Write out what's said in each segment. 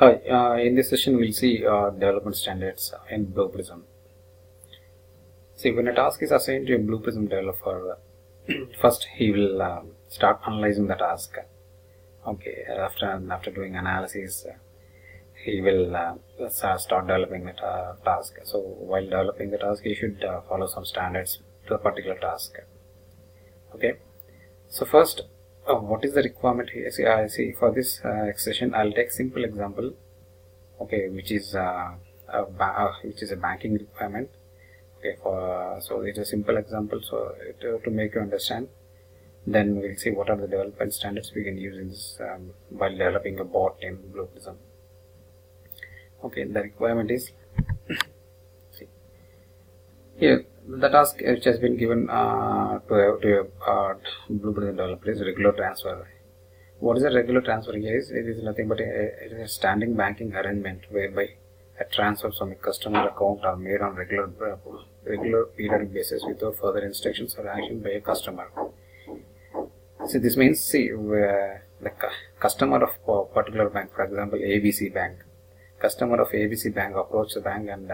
Hi, in this session we'll see development standards in Blue Prism. See, when a task is assigned to a Blue Prism developer, first he will start analyzing the task. Okay, after doing analysis, he will start developing the task. So while developing the task, he should follow some standards to the particular task. Okay, so first, what is the requirement here? See, for this session, I'll take simple example. Okay, which is a banking requirement. Okay, so it's a simple example. So to make you understand, then we'll see what are the development standards we can use in this while developing a bot in Blue Prism. Okay, the requirement is see here the task which has been given to a Blue Prism developer is regular transfer. What is a regular transfer? Yes, it is nothing but it is a standing banking arrangement whereby a transfer from a customer account are made on regular periodic basis without further instructions or action by a customer. So this means, the customer of a particular bank, for example ABC Bank, customer of ABC Bank approach the bank and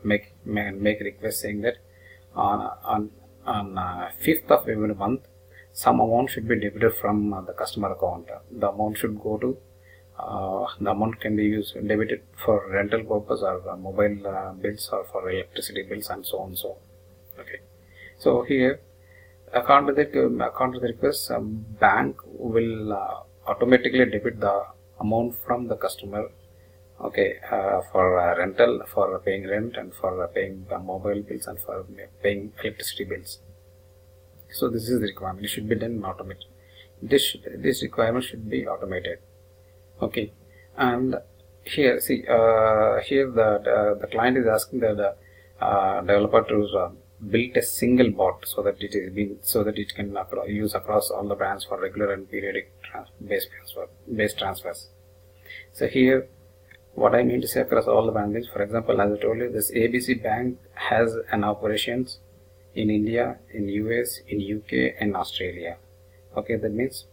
make request saying that on 5th of every month some amount should be debited from the customer account. The amount should go to the amount can be used debited for rental purpose or mobile bills or for electricity bills and so on. So okay, so here according to the request, bank will automatically debit the amount from the customer. Okay, for rental, for paying rent, and for paying mobile bills, and for paying electricity bills. So this is the requirement. It should be done automated. This requirement should be automated. Okay, and here see here the client is asking the developer to build a single bot so that it can use across all the brands for regular and periodic base transfers. So here, what I mean to say across all the brands, for example, as I told you, this ABC Bank has an operations in India, in US, in UK, and Australia. Okay, that means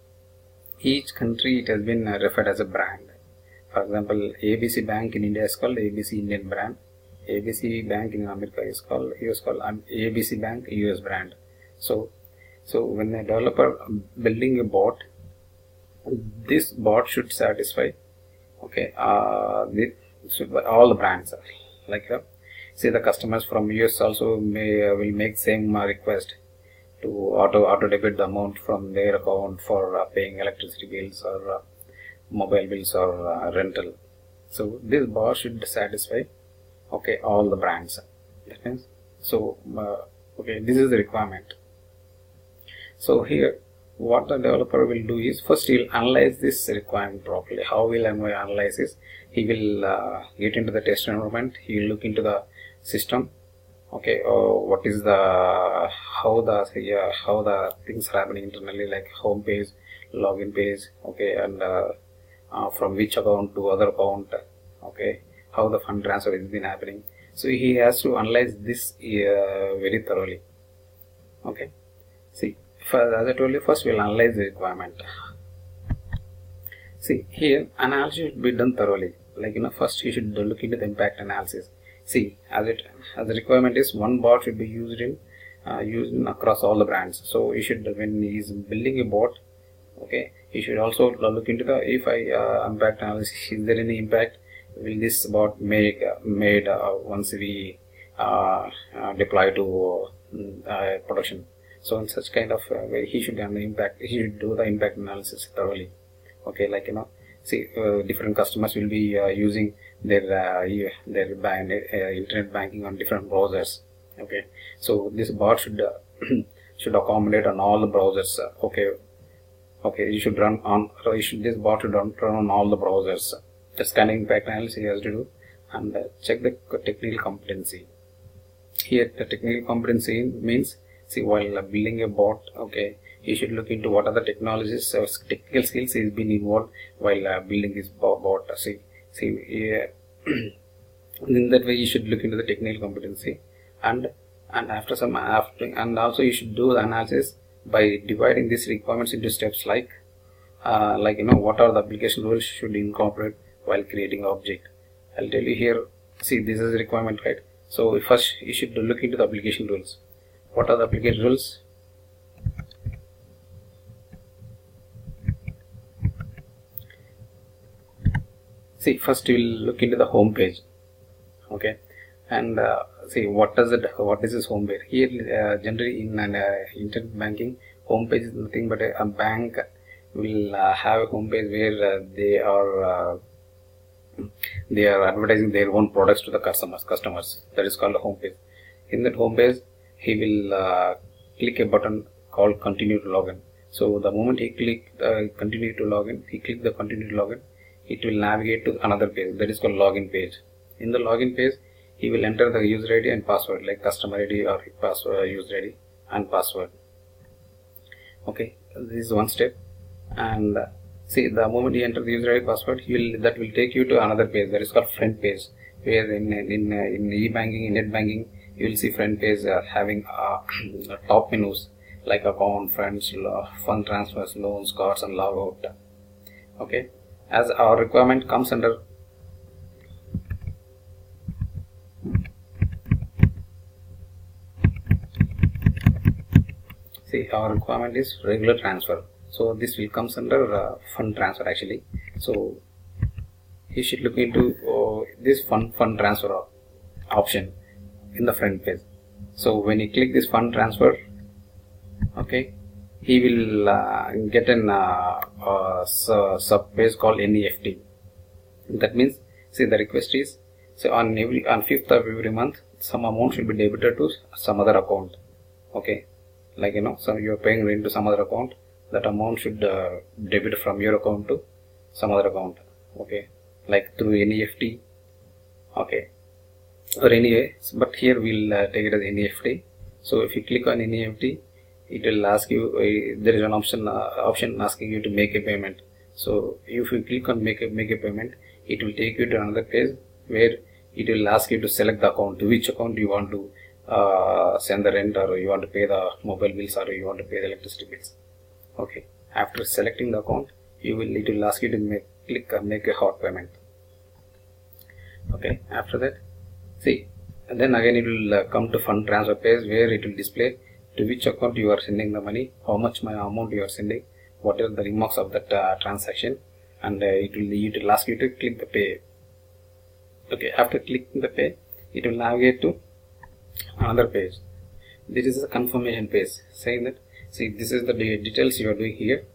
each country it has been referred as a brand. For example, ABC Bank in India is called ABC Indian brand. ABC Bank in America is called ABC Bank US brand. So when a developer building a bot, this bot should satisfy all the brands. Like say the customers from US also will make same request to auto debit the amount from their account for paying electricity bills or mobile bills or rental. So this bot should satisfy all the brands. That means, so this is the requirement. So here what the developer will do is first he will analyze this requirement properly. How will he analyze this? He will get into the test environment. He will look into the system. Okay, what is the how the things are happening internally, like home page, login page. Okay, and from which account to other account. Okay, how the fund transfer has been happening. So he has to analyze this very thoroughly. Okay, see, as I told you, first we'll analyze the requirement. See, here analysis should be done thoroughly. Like first you should look into the impact analysis. See, as the requirement is one bot should be used across all the brands. So you should, when he is building a bot, okay, you should also look into the impact analysis. Is there any impact? Will this bot made once we deploy to production? So in such kind of way, he should do the impact analysis thoroughly. Okay, like see, different customers will be using their internet banking on different browsers. Okay, so this bot should should accommodate on all the browsers. Okay, this bot should run on all the browsers. The scanning impact analysis he has to do, and check the technical competency. Here the technical competency means, see, while building a bot, okay, you should look into what are the technologies, technical skills is being involved while building this bot. See, in that way you should look into the technical competency, and also you should do the analysis by dividing these requirements into steps like what are the application rules should incorporate, while creating object. I'll tell you here. See, this is a requirement, right? So first you should look into the application rules. What are the application rules? See, first you will look into the home page, okay, and see what is this home page here. Generally in an internet banking, home page is nothing but a bank will have a home page where they are advertising their own products to the customers. That is called a home page. In that home page, he will click a button called continue to login. So the moment he click continue to login, he click the continue to login, it will navigate to another page that is called login page. In the login page, he will enter the user ID and password, like customer ID or password, user ID and password. Okay, this is one step. And see, the moment you enter the user ID password, that will take you to another page that is called front page, where in e-banking, in net banking, you will see front page having top menus like account, friends, fund transfers, loans, cards, and logout. Okay, as our requirement comes under our requirement is regular transfer. So this will comes under fund transfer actually. So you should look into this fund transfer option in the front page. So when you click this fund transfer, okay, he will get an sub page called NEFT. That means, see, the request is, so on 5th of every month, some amount should be debited to some other account. Okay, like so you are paying rent to some other account. That amount should debit from your account to some other account. Okay, like through NEFT. Okay, or anyway, but here we'll take it as NEFT. So if you click on NEFT, it will ask you, there is an option asking you to make a payment. So if you click on make a payment, it will take you to another page where it will ask you to select the account, to which account you want to send the rent, or you want to pay the mobile bills, or you want to pay the electricity bills. Okay, after selecting the account, it will ask you to make a hot payment. Okay, after that, see, and then again it will come to fund transfer page, where it will display to which account you are sending the money, how much amount you are sending, what are the remarks of that transaction, and it will ask you to click the pay. Okay, after clicking the pay, it will navigate to another page. This is a confirmation page saying that, see, this is the details you are doing here.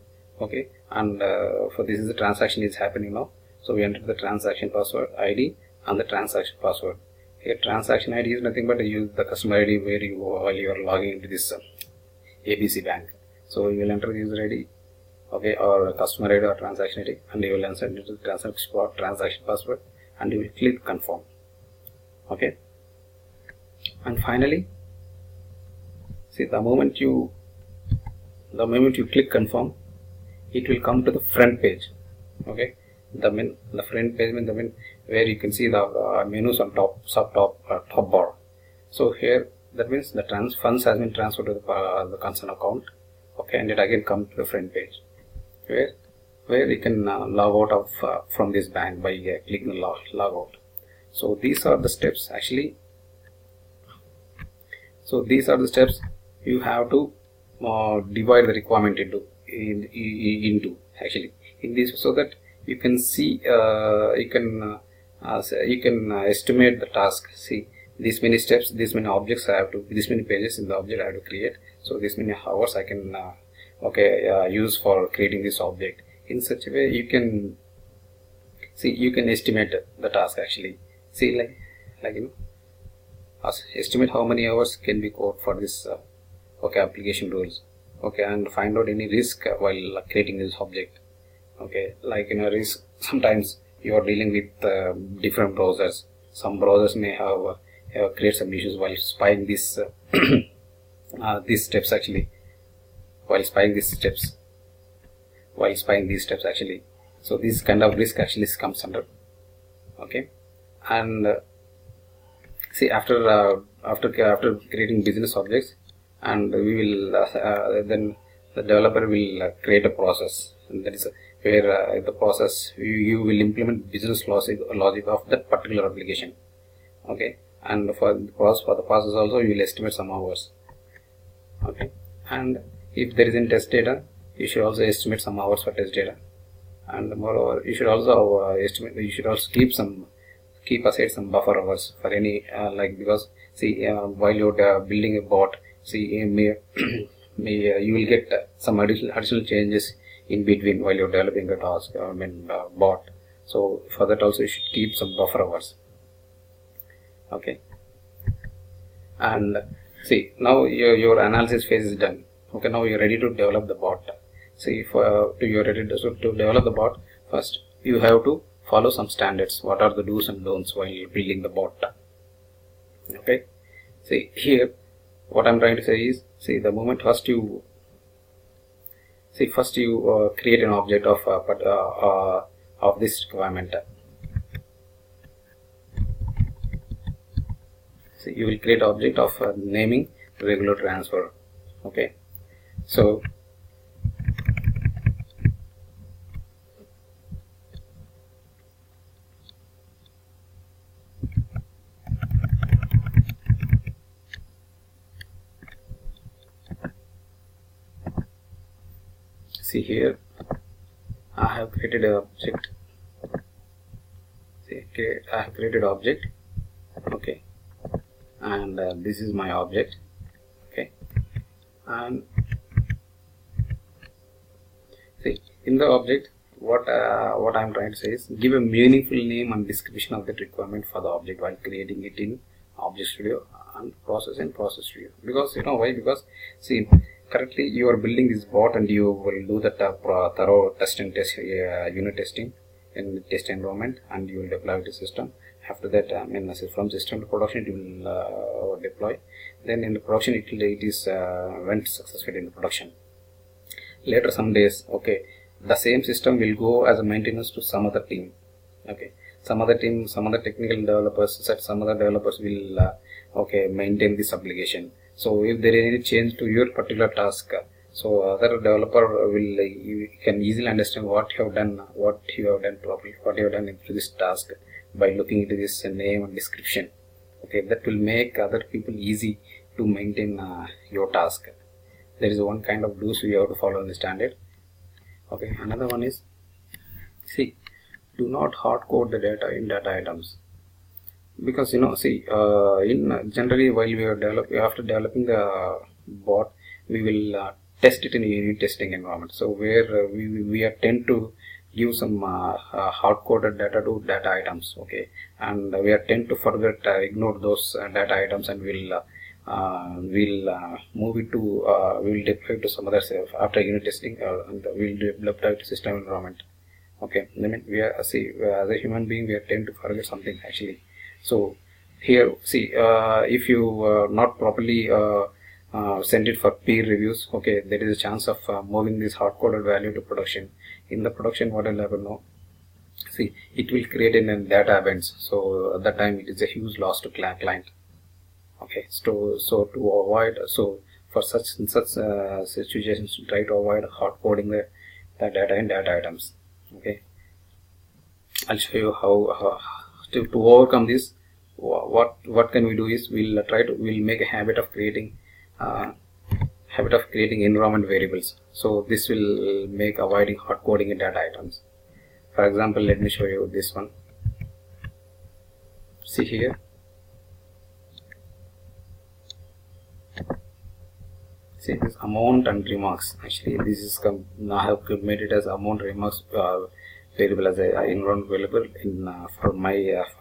Okay, and for this is the transaction is happening now. So we enter the transaction password ID and the transaction password. Here transaction ID is nothing but use the customer ID while you are logging into this ABC bank. So you will enter the user ID, okay, or customer ID or transaction ID, and you will enter into the transaction password, and you will click confirm. Okay, and finally, see, the moment you click confirm, it will come to the front page. Okay, the front page means where you can see the menus on top bar. So here, that means the funds has been transferred to the concerned account. Okay, and it again comes to the front page where you can log out of from this bank by clicking log out. So these are the steps actually. So these are the steps you have to divide the requirement into actually in this, so that you can see you can estimate the task. See, these many steps, these many objects these many pages in the object I have to create. So this many hours I can use for creating this object. In such a way, you can estimate the task actually. See, estimate how many hours can be code for this application rules. Okay, and find out any risk while creating this object. Okay, like risk, sometimes you are dealing with different browsers. Some browsers may have create some issues while spying this these steps actually. While spying these steps actually. So this kind of risk actually comes under. Okay, and see, after creating business objects, and we will then the developer will create a process, and that is where the process you will implement business logic of that particular application. Okay, and for the process also you will estimate some hours. Okay, and if there is in test data, you should also estimate some hours for test data, and moreover you should also keep aside some buffer hours for any because see while you're building a bot, see you will get some additional changes in between while you're developing a task bot. So for that also you should keep some buffer hours. Okay, and see now your analysis phase is done. Okay, now you're ready to develop the bot. See, you're ready to develop the bot, first you have to follow some standards. What are the do's and don'ts while building the bot? Okay, see here what I'm trying to say is, see the moment first you create an object of this requirement. See, you will create object of naming regular transfer. Okay, so see here I have created an object. See, okay, I have created object. Okay, and this is my object. Okay, and see in the object what I'm trying to say is give a meaningful name and description of that requirement for the object while creating it in Object Studio and Process Studio. Because you know why? Because see, currently you are building this bot and you will do the thorough unit testing in the test environment, and you will deploy the system. After that, from system to production it will deploy. Then in the production it went successfully in the production. Later some days, okay, the same system will go as a maintenance to some other team. Okay, some other technical developers, some other developers will maintain this application. So if there is any change to your particular task, so other developer will you can easily understand what you have done properly, what you have done into this task by looking into this name and description. Okay, that will make other people easy to maintain your task. There is one kind of do's we have to follow in the standard. Okay, another one is, see, do not hard code the data in data items, because you know, see, in generally while we are after developing the bot, we will test it in a unit testing environment. So where we tend to give some hard coded data to data items. Okay, and we are tend to forget ignore those data items, and we'll move it to we'll deploy it to some other after unit testing, and we'll deploy it to system environment. Okay, I mean we are as a human being we are tend to forget something actually. So here, see, if you not properly send it for peer reviews, okay, there is a chance of moving this hard coded value to production. In the production, what will happen now? See, it will create in data events. So at that time it is a huge loss to client. Okay, so to avoid, so for such situations, try to avoid hard coding the data in data items. Okay, I'll show you how to overcome this. What can we do is we'll make a habit of creating environment variables. So this will make avoiding hard coding in data items. For example, let me show you this one. See here. See this amount and remarks. Actually, this is I have made it as amount remarks variable as a environment variable in for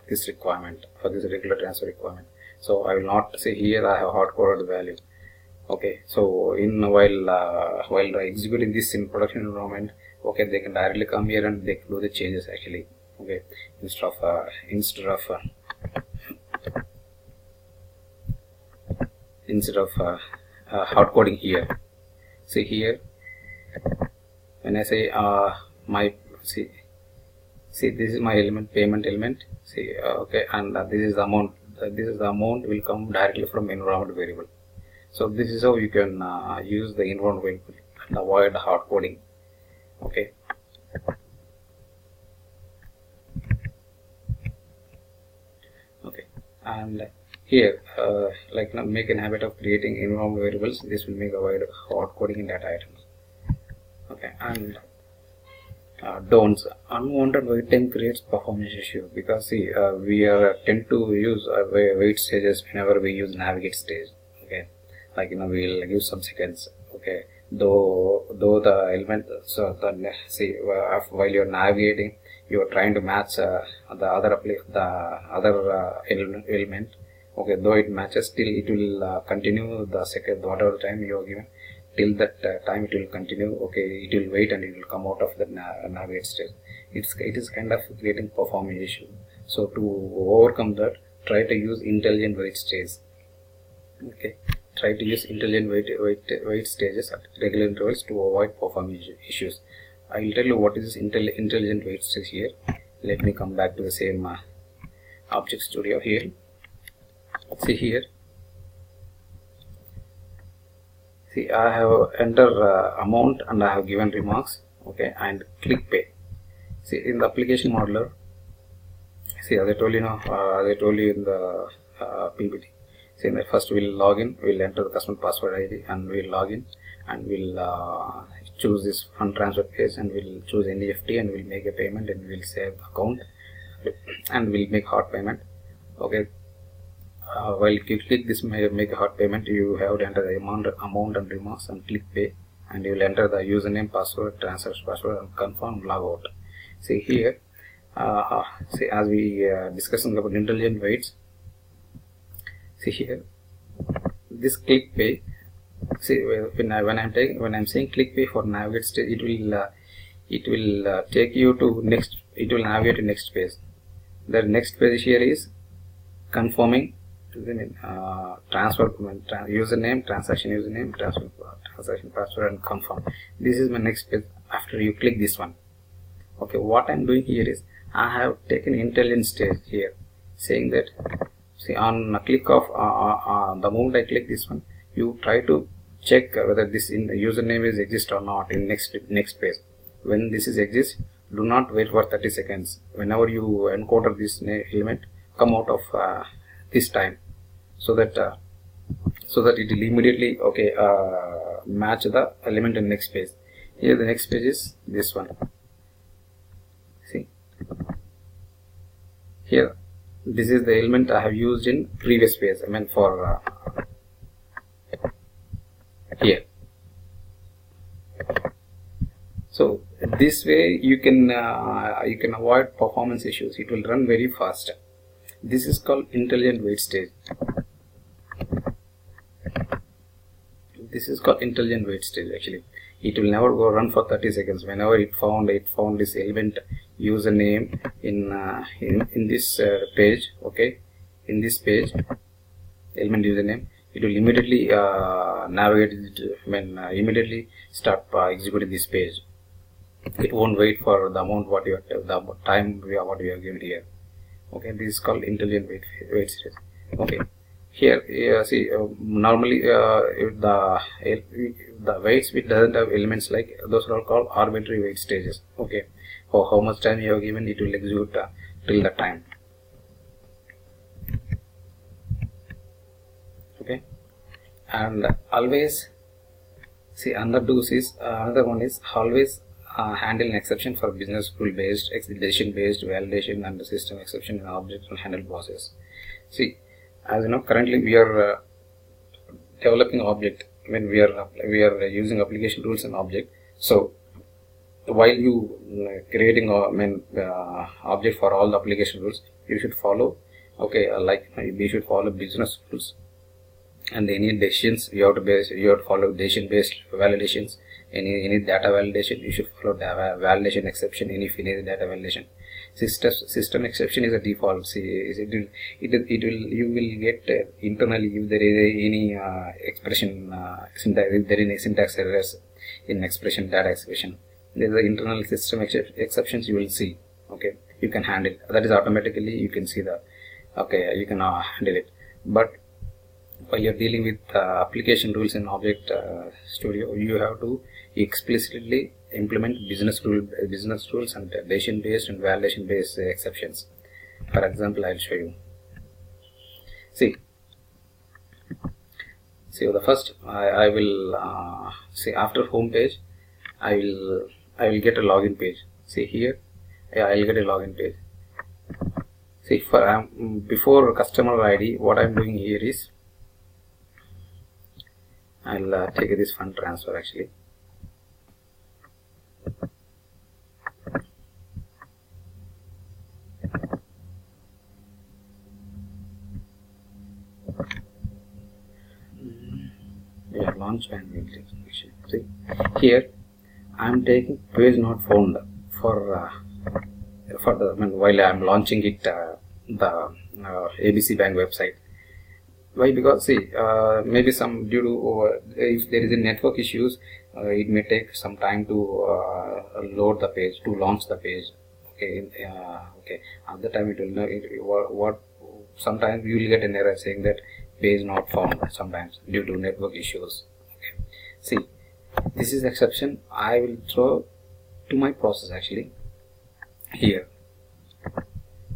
this requirement, for this regular transfer requirement. So I will not say here I have hard coded value. Okay, so while executing this in production environment, okay, they can directly come here and they can do the changes actually. Okay, instead of hard coding here. See here, when I say see this is my element, payment element. See, okay, and this is the amount. This is the amount will come directly from environment variable. So this is how you can use the environment variable and avoid hard coding. Okay, Okay, and here like make an habit of creating environment variables. This will make avoid hard coding in data items. Okay, and don'ts. Unwanted wait time creates performance issue, because see we tend to use wait stages whenever we use navigate stage. Okay, like we'll give some seconds. Okay, though the element, so the see while you're navigating, you're trying to match the other element. Okay, though it matches, still it will continue the second whatever time you are given. Till that time it will continue. Okay, it will wait and it will come out of the navigate stage. It is kind of creating performance issue. So to overcome that, try to use intelligent wait stage. Okay, try to use intelligent wait stages at regular intervals to avoid performance issues. I will tell you what is this intelligent wait stage here. Let me come back to the same object studio here. See here. See, I have entered amount and I have given remarks. Okay, and click pay. See, in the application modeler, see, as I told you now, as I told you in the PPT. See, first we'll log in, we'll enter the customer password ID, and we'll log in, and we'll choose this fund transfer page, and we'll choose NEFT, and we'll make a payment, and we'll save the account, and we'll make hard payment. Okay. While you click this make a hard payment, you have to enter the amount and remarks and click pay, and you will enter the username, password, transaction password, and confirm log out. See here, see, as we discussing about intelligent waits. See here, this click pay. See, when I'm saying click pay for navigate stage, it will take you to next. It will navigate to next page. The next page here is confirming transfer username, transaction username, transaction password, and confirm. This is my next page after you click this one. Okay, what I'm doing here is I have taken intelligent stage here, saying that, see, on a click of the moment I click this one, you try to check whether this in the username is exist or not in next page. When this is exist, do not wait for 30 seconds. Whenever you encounter this element, come out of this time, so that it will immediately match the element in next page. Here the next page is this one. See here, this is the element I have used in previous page. I mean for here. So this way you can avoid performance issues. It will run very fast. This is called intelligent wait stage. This is called intelligent wait stage. Actually, it will never go run for 30 seconds. Whenever it found this element username in this page, okay, in this page element username, it will immediately navigate it, immediately start executing this page. It won't wait for the amount what you have, the time what we have given here. Okay, this is called intelligent wait stage. Okay, here see, normally the waits which doesn't have elements, like those are called arbitrary wait stages. Okay, for how much time you have given, it will execute till the time. Okay, and always see, another one is always handle an exception for business rule based, decision based validation, and the system exception in object and handle process. See, as you know, currently we are developing object. When we are using application rules and object. So while you creating object for all the application rules, you should follow, okay, like we should follow business rules, and any decisions you have to follow decision based validations. Any data validation, you should follow data validation exception. Any finished data validation. System exception is a default. See, you will get internally if there is any expression syntax, if there is any syntax errors in expression, data expression. There is the internal system exceptions you will see. Okay, you can handle that is automatically. You can see the, okay, you can handle it. But while you're dealing with application rules in Object Studio, you have to explicitly implement business rules and decision based and validation based exceptions. For example, I'll show you. See the first I will see after home page I will get a login page. See here, I'll get a login page. See, for before customer ID, what I'm doing here is I'll take this fund transfer actually. Yeah, launch bank. See here, I'm taking page not found for the while I'm launching it the ABC Bank website. Why? Because see, maybe some due to if there is a network issues, it may take some time to load the page, to launch the page. Okay, okay. At the time it will know sometimes you will get an error saying that page not found. Sometimes due to network issues. Okay. See, this is exception. I will throw to my process actually. Here,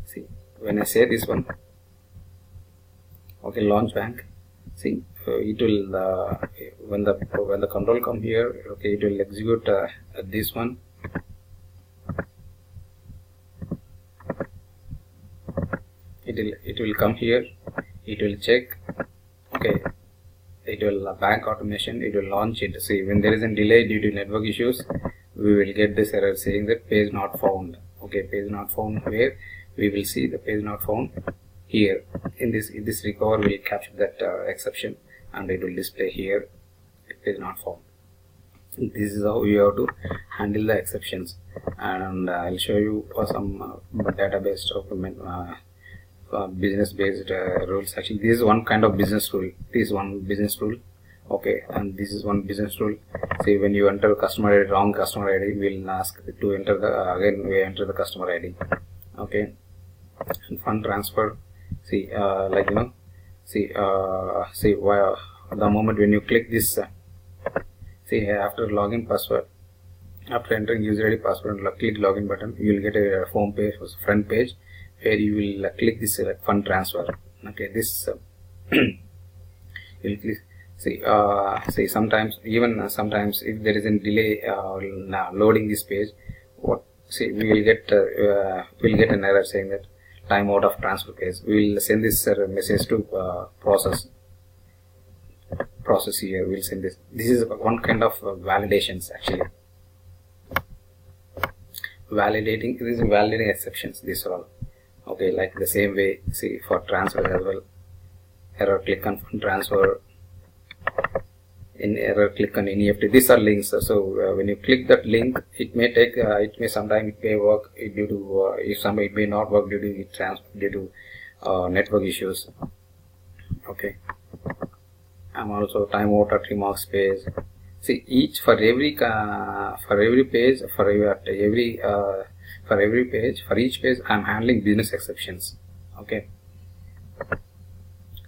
see, when I say this one, okay, launch bank, see, it will when the control come here, okay, it will execute this one. It will come here, it will check, okay, it will bank automation, it will launch it. See, when there is a delay due to network issues, we will get this error saying that page not found. Okay, page not found, where we will see the page not found here. In this recover will capture that exception and it will display here page not found. This is how you have to handle the exceptions, and I'll show you some database document business based rules. Actually, this is one kind of business rule. This is one business rule. Okay, and this is one business rule. See, when you enter customer ID, wrong customer ID, we'll ask to enter the again we enter the customer ID. Okay, and fund transfer. See, like see why the moment when you click this, see after login password, after entering user ID password, click login button, you will get a home page, front page, where you will click this fund transfer. Okay, this you will click. See, sometimes sometimes if there is a delay loading this page, we will get an error saying that time out of transfer page. We will send this message to process here. We'll send this. This is one kind of validations actually. Validating. This is validating exceptions. These are all. Okay, like the same way. See, for transfer as well. Error click on fund transfer. In error click on NEFT. These are links. So when you click that link, it may take sometimes it may work due to it may not work due to network issues. Okay, I'm also timeout at remark space. See, for every page for each page I'm handling business exceptions. Okay,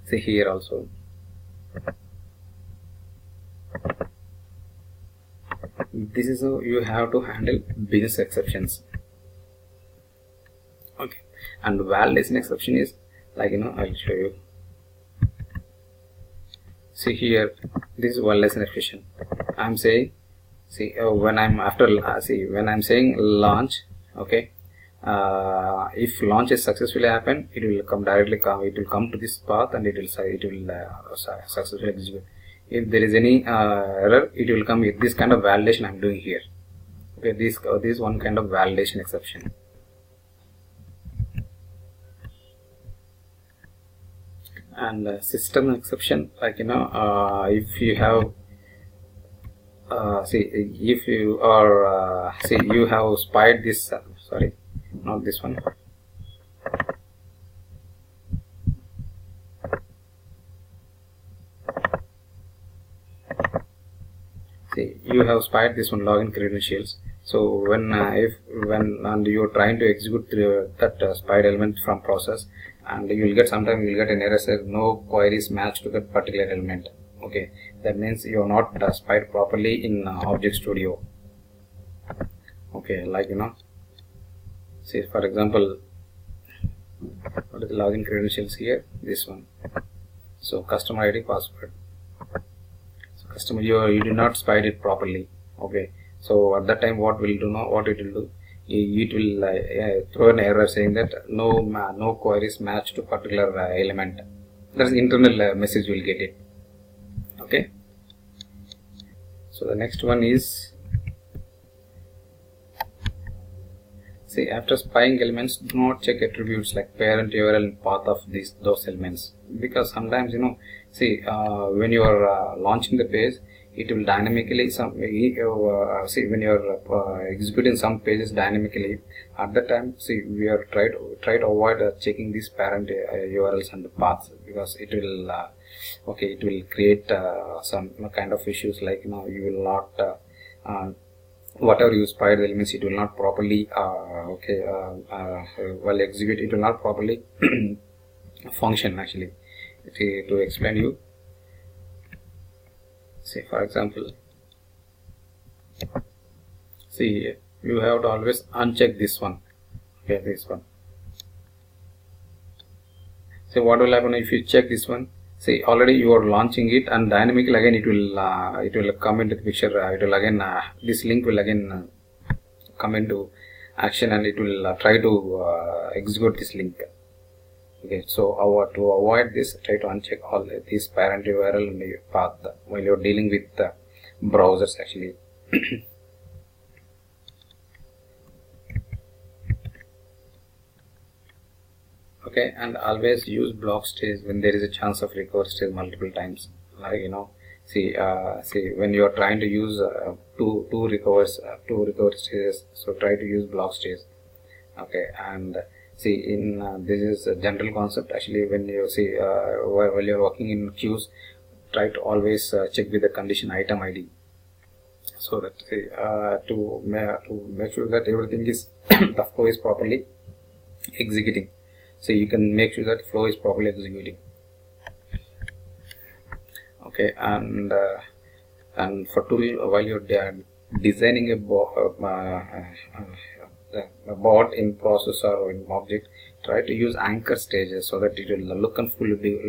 see here also. This is how you have to handle business exceptions. Okay, and validation exception is like I'll show you. See here, this is validation exception. I'm saying, see, when I'm saying launch. Okay, if launch is successfully happened, it will come to this path and it will successfully execute. If there is any error, it will come with this kind of validation I'm doing here. Okay, this is one kind of validation exception. And system exception, like if you have if you are you have spied this sorry, not this one. See, you have spied this one login credentials. So when you're trying to execute that spied element from process, and sometimes you'll get an error says no queries match to that particular element. Okay, that means you're not spied properly in Object Studio. Okay, like say for example, what is the login credentials here? This one. So customer ID, password. So customer, you did not spy it properly. Okay. So at that time, what it will do? It will throw an error saying that no queries match to particular element. That's the internal message you will get it. Okay. So the next one is, see, after spying elements, do not check attributes like parent URL and path of those elements, because sometimes see, when you are launching the page, it will dynamically see, when you are executing some pages dynamically, at that time, see, we are try to avoid checking these parent URLs and the paths, because it will it will create some kind of issues, like you will not whatever you spied the elements, it will not properly while execute, it will not properly function. Actually, to explain you, say for example, see, you have to always uncheck this one. Okay, this one. So what will happen if you check this one? See, already you are launching it, and dynamically again it will come into the picture. It will again this link will again come into action, and it will try to execute this link. Okay, so to avoid this, try to uncheck all these parent URL and path while you're dealing with browsers. Actually. Okay, and always use block stage when there is a chance of recover stage multiple times. Like see, when you are trying to use two recovery stages, so try to use block stage. Okay, and see, in this is a general concept. Actually, when you see while you're working in queues, try to always check with the condition item ID, so that to make sure that everything is the flow is properly executing. So you can make sure that flow is properly executing. Okay, and for tool, while you're designing a bot in processor or in object, try to use anchor stages so that it will look and feel would be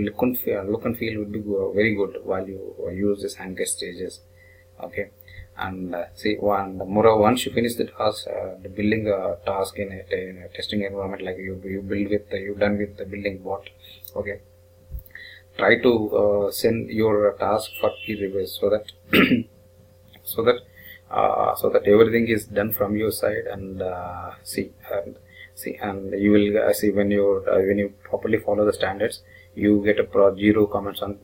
very good while you use this anchor stages. Okay, and see, once you finish the task, the building task in a testing environment, like you've done with the building bot. Okay, try to send your task for peer reviews, so that so that everything is done from your side, and and you will see, when you properly follow the standards, you get a 0 comments on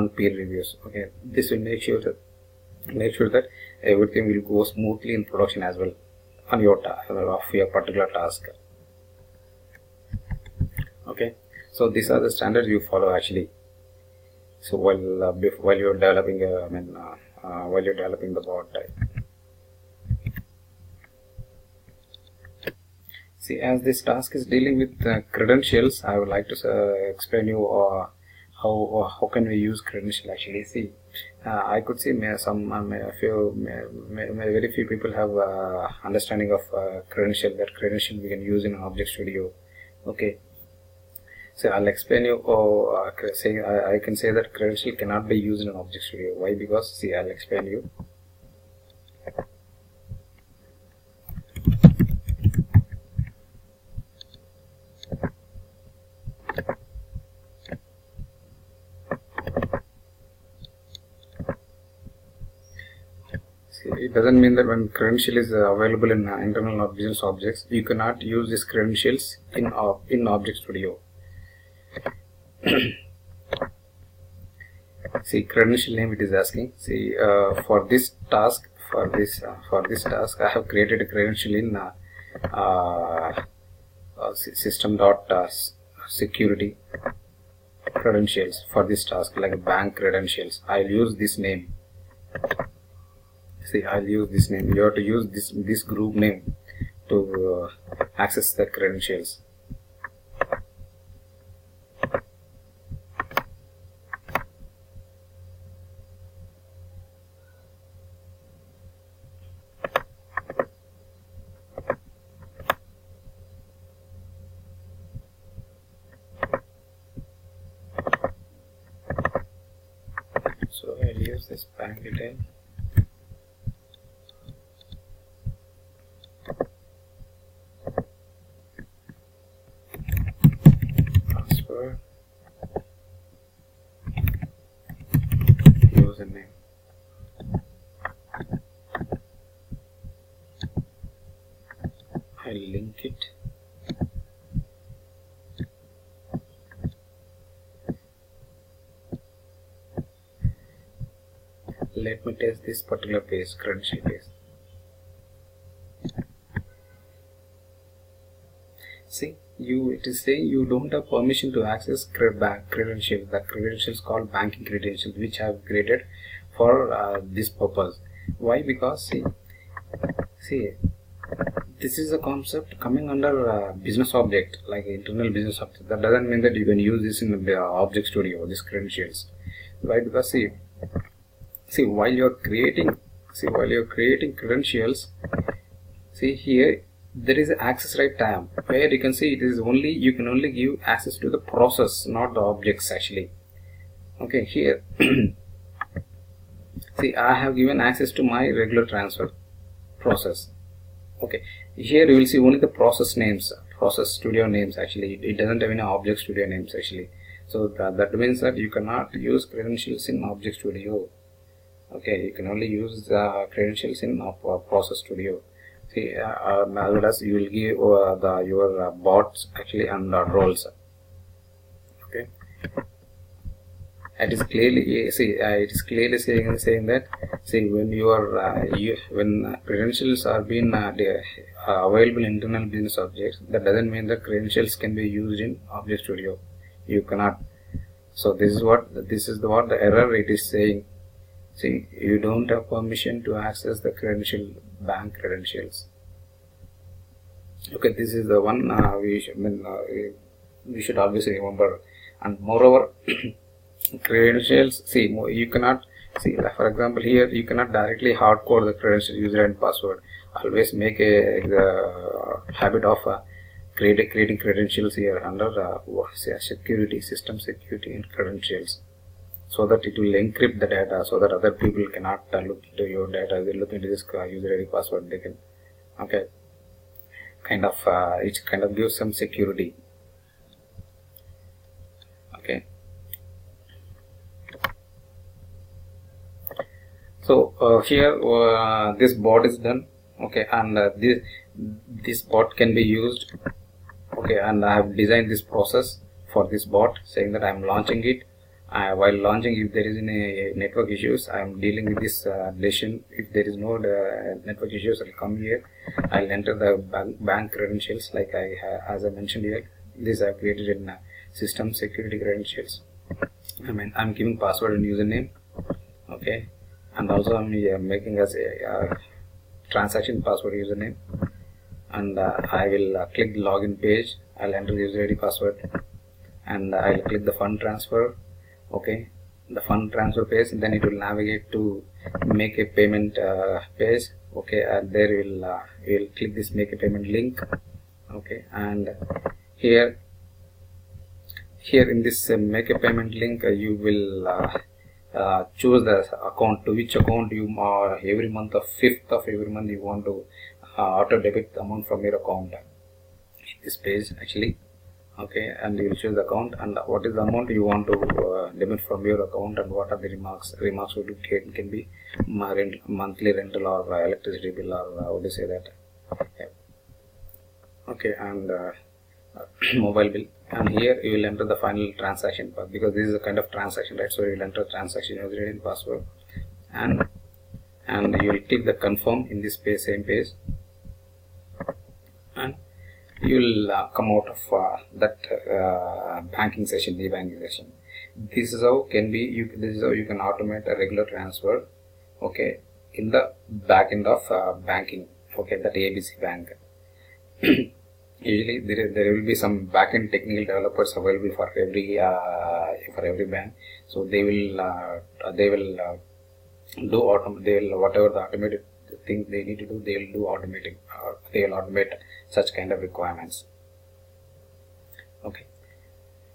peer reviews. Okay, this will make sure that everything will go smoothly in production as well on your particular task. Okay, so these are the standards you follow actually. So while you're developing while you're developing the bot type. See, as this task is dealing with credentials, I would like to explain you how can we use credential. Actually, see, I could see very few people have understanding of credential. That credential we can use in Object Studio. Okay, so I'll explain you. I can say that credential cannot be used in Object Studio. Why? Because, see, I'll explain you. It doesn't mean that when credential is available in internal business objects, you cannot use these credentials in Object Studio. See, credential name it is asking. See, for this task, I have created a credential in system.security credentials for this task, like bank credentials. I'll use this name. See, I'll use this name. You have to use this group name to access the credentials. So I'll use this bank detail. Password. Username. I'll link it. Let me test this particular page, credential page. See, it is saying you don't have permission to access bank credentials. The credentials called banking credentials, which I have created for this purpose. Why? Because see, this is a concept coming under business object, like internal business object. That doesn't mean that you can use this in the object studio, these credentials. Why? Because see, while you're creating credentials, see here there is an access right tab where you can see you can only give access to the process, not the objects actually. Okay, here see, I have given access to my regular transfer process. Okay, here you will see only the process names, process studio names actually. It doesn't have any object studio names actually. So that means that you cannot use credentials in object studio. Okay, you can only use the credentials in process studio. See, as well as you will give your bots actually and roles. Okay, it is clearly saying that when when credentials are being available in internal business objects, that doesn't mean that credentials can be used in object studio. You cannot. So this is what the error it is saying. See, you don't have permission to access the bank credentials. Okay, this is the one we should always remember. And moreover, credentials. See, you cannot see. Like for example, here you cannot directly hardcode the credential, user and password. Always make a habit of creating credentials here under security, system security, and credentials, so that it will encrypt the data, so that other people cannot look into your data. They look into this user ID password, they can, okay, it kind of gives some security. Okay, so here this bot is done. Okay, and this bot can be used. Okay, and I have designed this process for this bot, saying that I am launching it. While launching, if there is any network issues, I am dealing with this decision. If there is no network issues, I'll come here. I'll enter the bank credentials, like as I mentioned here. This I have created in system security credentials. I'm giving password and username. Okay, and also I'm making as a transaction password username. And I will click the login page. I'll enter the user ID password, and I'll click the fund transfer. Okay, the fund transfer page, then it will navigate to make a payment page. Okay, and there you'll click this make a payment link. Okay, and here in this make a payment link, you will choose the account, to which account you every month of 5th of every month you want to auto debit the amount from your account. This page actually. Okay, and you will choose the account and what is the amount you want to debit from your account, and what are the remarks would it can be monthly rental or electricity bill, or how to say that. Yeah. Okay, and mobile bill, and here you will enter the final transaction part, because this is a kind of transaction, right? So you will enter transaction user ID password, and you will click the confirm in this page, same page, and you will come out of that banking session, the banking session. This is how this is how you can automate a regular transfer. Okay, in the back end of banking, okay, that ABC bank. Usually there will be some backend technical developers available for every bank, so they will whatever the automated thing they need to do, they will do automatic, they will automate such kind of requirements. Okay,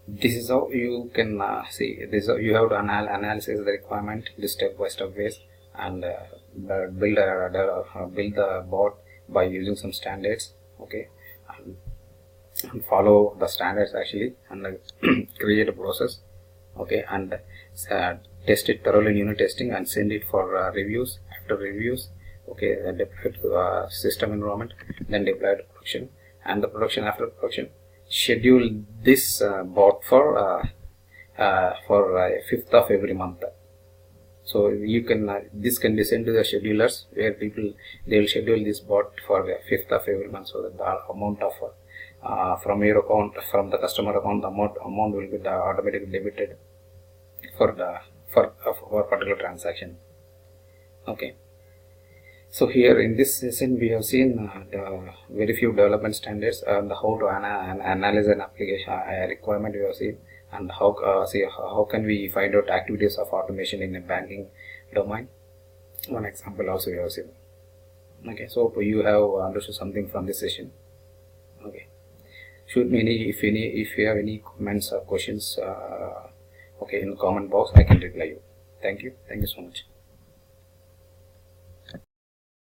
this is how you can see this. You have to analyze the requirement in step by step ways, and build the bot by using some standards. Okay, and follow the standards actually, and create a process. Okay, and test it thoroughly in unit testing and send it for reviews. After reviews, okay, deploy to system environment, then deploy to production, and the production, after production, schedule this bot for 5th of every month. So you can this can be sent to the schedulers, where they will schedule this bot for the 5th of every month, so that the amount of from your account, from the customer account, the amount will be automatically debited for a particular transaction. Okay, so here in this session we have seen the very few development standards, and how to analyze an application requirement we have seen, and how can we find out activities of automation in a banking domain. One example also we have seen. Okay, so hope you have understood something from this session. Okay, shoot me if you have any comments or questions, okay, in the comment box I can reply you. Thank you so much.